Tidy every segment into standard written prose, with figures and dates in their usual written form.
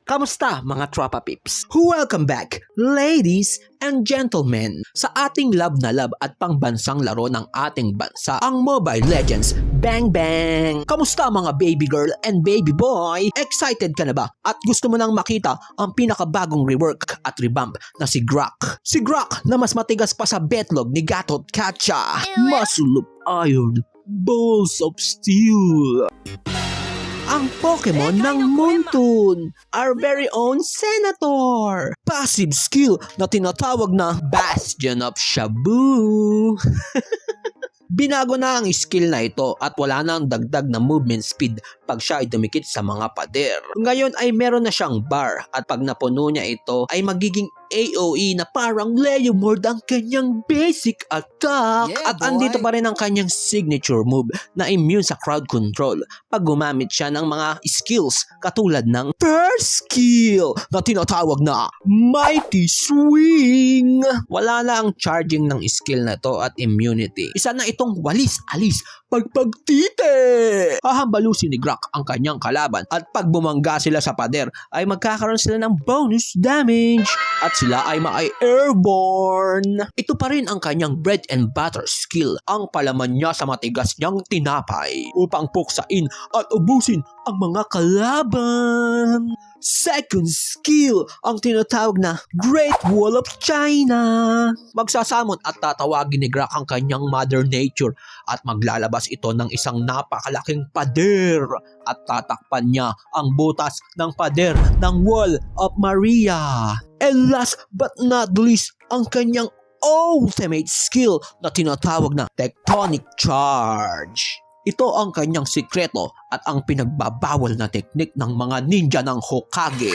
Kamusta mga tropa pips? Welcome back, ladies and gentlemen, sa ating love na love at pangbansang laro ng ating bansa, ang Mobile Legends Bang Bang! Kamusta mga baby girl and baby boy? Excited ka na ba? At gusto mo nang makita ang pinakabagong rework at revamp na si Grock? Si Grock na mas matigas pa sa betlog ni Gatot Kacha. Muscle of iron, balls of steel. Ang Pokemon ng Moonton, our very own Senator. Passive skill na tinatawag na Bastion of Shabu. Binago na ang skill na ito at wala na ang dagdag na movement speed pag siya ay dumikit sa mga pader. Ngayon ay meron na siyang bar at pag napuno niya ito ay magiging AOE na parang Leomord ang kanyang basic attack. Yeah, at boy. andito pa rin ang kanyang signature move na immune sa crowd control pag gumamit siya ng mga skills katulad ng first skill na tinatawag na Mighty Swing. Wala na ang charging ng skill na to at immunity. Isa na itong walis-alis pagpagtite. Hahambalusin ni Grock ang kanyang kalaban at pag bumangga sila sa pader ay magkakaroon sila ng bonus damage at sila ay ma-airborne. Ito pa rin ang kanyang bread and butter skill, ang palaman niya sa matigas niyang tinapay upang puksain at ubusin ang mga kalaban. Second skill, ang tinatawag na Great Wall of China. Magsasamon at tatawagin ni Grock ang kanyang Mother Nature at maglalabas ito ng isang napakalaking pader at tatakpan niya ang butas ng pader ng Wall of Maria. And last but not least, ang kanyang ultimate skill na tinatawag na Tectonic Charge. Ito ang kanyang sikreto at ang pinagbabawal na teknik ng mga ninja ng Hokage.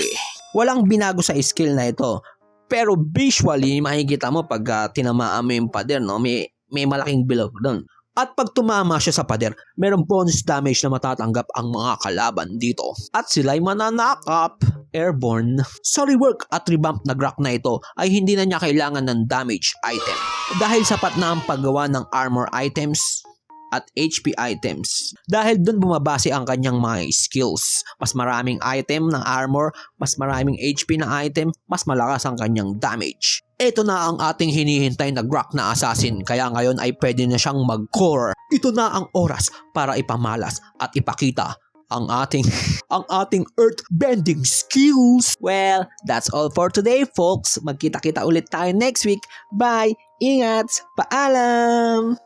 Walang binago sa skill na ito, pero visually makikita mo pag tinamaan mo yung pader, no? May malaking bilog doon. At pag tumama siya sa pader, mayroong bonus damage na matatanggap ang mga kalaban dito. At sila'y mananakap, airborne. Sa rework at revamp na Grock na ito ay hindi na niya kailangan ng damage item. Dahil sapat na ang paggawa ng armor items at HP items. Dahil dun bumabase ang kanyang mga skills. Mas maraming item ng armor, mas maraming HP na item, mas malakas ang kanyang damage. Ito na ang ating hinihintay na Grock na assassin, kaya ngayon ay pwede na siyang mag-core. Ito na ang oras para ipamalas at ipakita ang ating earth-bending skills. Well, that's all for today, folks. Magkita-kita ulit tayo next week. Bye! Ingat! Paalam!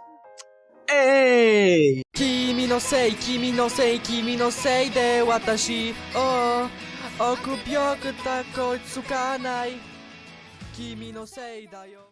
Hey! 君のせい君のせい君のせいで私を臆病くたこいつかない君のせいだよ